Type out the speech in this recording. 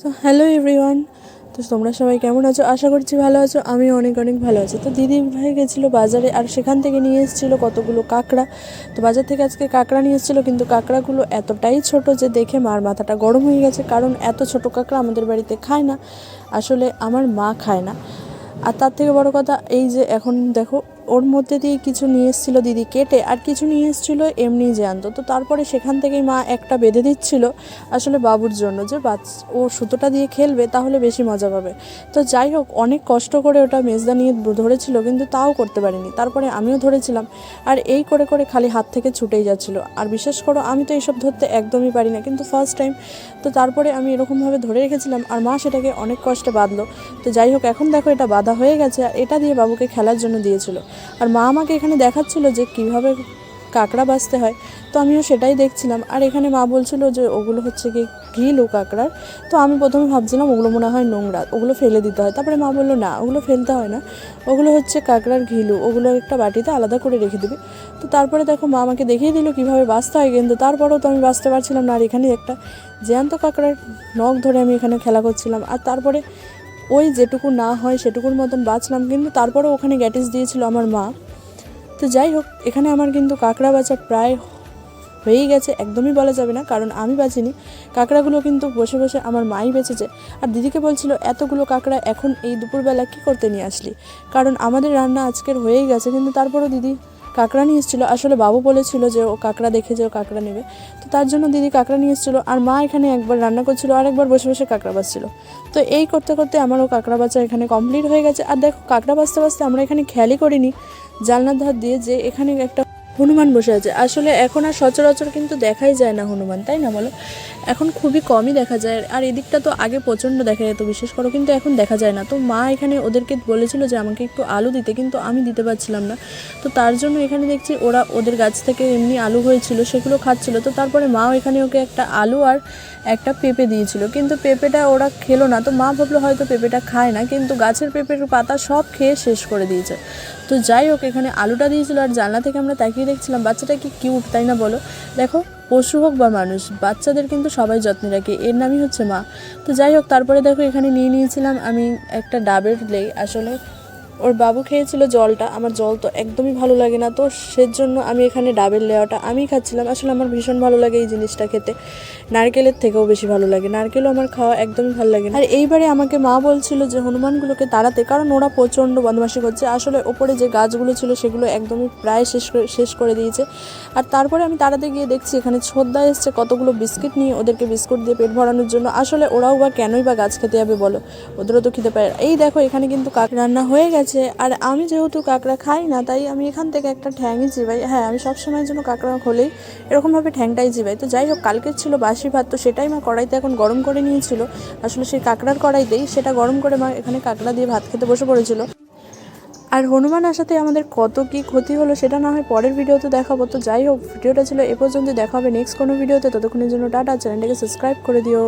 So hello everyone, তো তোমরা সবাই কেমন আছো? আশা করছি ভালো আছো। আমি অনেক অনেক ভালো আছি। তো দিদি ভাই গেছিলো বাজারে, আর সেখান থেকে নিয়ে এসেছিলো কতগুলো কাঁকড়া। তো বাজার থেকে আজকে কাঁকড়া নিয়ে এসেছিলো, কিন্তু কাঁকড়াগুলো এতটাই ছোট যে দেখে মার মাথাটা গরম হয়ে গেছে, কারণ এত ছোট কাঁকড়া আমাদের বাড়িতে খায় না, আসলে আমার মা খায় না। আর তার থেকে বড় কথা এই যে এখন দেখো ওর মধ্যে দিয়ে কিছু নিয়ে এসেছিলো দিদি কেটে, আর কিছু নিয়ে এসেছিলো এমনি জ্যান্ত। তো তারপরে সেখান থেকেই মা একটা বেঁধে দিচ্ছিলো আসলে বাবুর জন্য, যে ও সুতোটা দিয়ে খেলবে তাহলে বেশি মজা পাবে। তো যাই হোক, অনেক কষ্ট করে ওটা মেজদা নিয়ে ধরেছিল, কিন্তু তাও করতে পারিনি। তারপরে আমিও ধরেছিলাম, আর এই করে করে খালি হাত থেকে ছুটেই যাচ্ছিলো। আর বিশেষ করো আমি তো এইসব ধরতে একদমই পারি না, কিন্তু ফার্স্ট টাইম। তো তারপরে আমি এরকমভাবে ধরে রেখেছিলাম, আর মা সেটাকে অনেক কষ্টে বাঁধলো। তো যাই হোক, এখন দেখো এটা বাঁধা হয়ে গেছে, আর এটা দিয়ে বাবুকে খেলার জন্য দিয়েছিল। আর মা আমাকে এখানে দেখাচ্ছিল যে কীভাবে কাঁকড়া বাছতে হয়। তো আমিও সেটাই দেখছিলাম। আর এখানে মা বলছিল যে ওগুলো হচ্ছে কি ঘিলু কাঁকড়ার। তো আমি প্রথমে ভাবছিলাম ওগুলো মনে হয় নোংরা, ওগুলো ফেলে দিতে হয়। তারপরে মা বললো না, ওগুলো ফেলতে হয় না, ওগুলো হচ্ছে কাঁকড়ার ঘিলু, ওগুলো একটা বাটিতে আলাদা করে রেখে দিবি। তো তারপরে দেখো মা আমাকে দেখিয়ে দিল কীভাবে বাছতে হয়, কিন্তু তারপরেও তো আমি বাছতে পারছিলাম না। আর এখানে একটা জ্যান্ত কাঁকড়ার নখ ধরে আমি এখানে খেলা করছিলাম। আর তারপরে ওই যেটুকু না হয় সেটুকুর মতন বাছলাম, কিন্তু তারপরেও ওখানে গ্যাটিস দিয়েছিল আমার মা। তো যাই হোক, এখানে আমার কিন্তু কাঁকড়া বাছা প্রায় হয়েই গেছে, একদমই বলা যাবে না, কারণ আমি বাছিনি। কাঁকড়াগুলো কিন্তু বসে বসে আমার মাই বেঁচেছে। আর দিদিকে বলছিল এতগুলো কাঁকড়া এখন এই দুপুরবেলা কী করতে নিয়ে আসলি, কারণ আমাদের রান্না আজকের হয়েই গেছে। কিন্তু তারপরও দিদি কাঁকড়া নিয়ে এসেছিলো। আসলে বাবু বলেছিল যে ও কাঁকড়া দেখে যে ও কাঁকড়া নেবে, তো তার জন্য দিদি কাঁকড়া নিয়ে এসেছিলো। আর মা এখানে একবার রান্না করছিলো, আর একবার বসে বসে কাঁকড়া বাছছিল। তো এই করতে করতে আমারও কাঁকড়া বাছা এখানে কমপ্লিট হয়ে গেছে। আর দেখো, কাঁকড়া বাছতে বাছতে আমরা এখানে খেয়ালই করিনি জানলার ধার দিয়ে যে এখানে একটা হনুমান বসে আছে। আসলে এখন আর সচরাচর কিন্তু দেখাই যায় না হনুমান, তাই না বলো? এখন খুবই কমই দেখা যায়। আর এদিকটা তো আগে প্রচণ্ড দেখা যেত বিশেষ করো, কিন্তু এখন দেখা যায় না। তো মা এখানে ওদেরকে বলেছিল যে আমাকে একটু আলু দিতে, কিন্তু আমি দিতে পারছিলাম না। তো তার জন্য এখানে দেখছি ওরা ওদের গাছ থেকে এমনি আলু হয়েছিল, সেগুলো খাচ্ছিল। তো তারপরে মাও এখানে ওকে একটা আলু আর একটা পেঁপে দিয়েছিল, কিন্তু পেঁপেটা ওরা খেলো না। তো মা ভাবলো হয়তো পেঁপেটা খায় না, কিন্তু গাছের পেঁপের পাতা সব খেয়ে শেষ করে দিয়েছে। তো যাই হোক, এখানে আলুটা দিয়েছিল, আর জানলা থেকে আমরা তাকিয়ে দেখছিলাম। বাচ্চাটা কি কিউট, তাই না বলো? দেখো, পশু হোক বা মানুষ, বাচ্চাদের কিন্তু সবাই যত্নে রাখে, এর নামই হচ্ছে মা। তো যাই হোক, তারপরে দেখো এখানে নিয়ে নিয়েছিলাম আমি একটা ডাবের লেই। আসলে ওর বাবু খেয়েছিল জলটা, আমার জল তো একদমই ভালো লাগে না, তো সেজন্য আমি এখানে ডাবের লেওয়াটা আমি খাচ্ছিলাম। আসলে আমার ভীষণ ভালো লাগে এই জিনিসটা খেতে, নারকেলের থেকেও বেশি ভালো লাগে। নারকেলও আমার খাওয়া একদমই ভালো লাগে না। আর এইবারে আমাকে মা বলছিল যে হনুমানগুলোকে তাড়াতে, কারণ ওরা প্রচণ্ড বদমাশি করছে। আসলে ওপরে যে গাছগুলো ছিল সেগুলো একদমই প্রায় শেষ করে দিয়েছে। আর তারপরে আমি তাড়াতে গিয়ে দেখছি এখানে ছোদ্দা এসছে কতগুলো বিস্কিট নিয়ে, ওদেরকে বিস্কুট দিয়ে পেট ভরানোর জন্য। আসলে ওরাও বা কেনই বা গাছ খেতে যাবে বলো, ওদেরও তো খেতে পারে। এই দেখো, এখানে কিন্তু কাঁকড়া রান্না হয়ে গেছে। আর আমি যেহেতু কাঁকড়া খাই না, তাই আমি এখান থেকে একটা ঠ্যাংই চিবাই। হ্যাঁ, আমি সবসময়ের জন্য কাঁকড়া হলেই এরকমভাবে ঠ্যাংটাই চিবাই। তো যাই হোক, কালকের ছিল বাসি ভাত, তো সেটাই মা কড়াইতে এখন গরম করে নিয়েছিল। আসলে সেই কাঁকড়ার কড়াইতেই সেটা গরম করে মা এখানে কাঁকড়া দিয়ে ভাত খেতে বসে পড়েছিল। আর হনুমান আসাতে আমাদের কত কি ক্ষতি হলো সেটা না হয় পরের ভিডিওতে দেখাবো। তো যাই হোক, ভিডিওটা ছিল এ পর্যন্ত, দেখা হবে নেক্সট কোনো ভিডিওতে। ততক্ষণের জন্য টাটা, চ্যানেলটাকে সাবস্ক্রাইব করে দিও।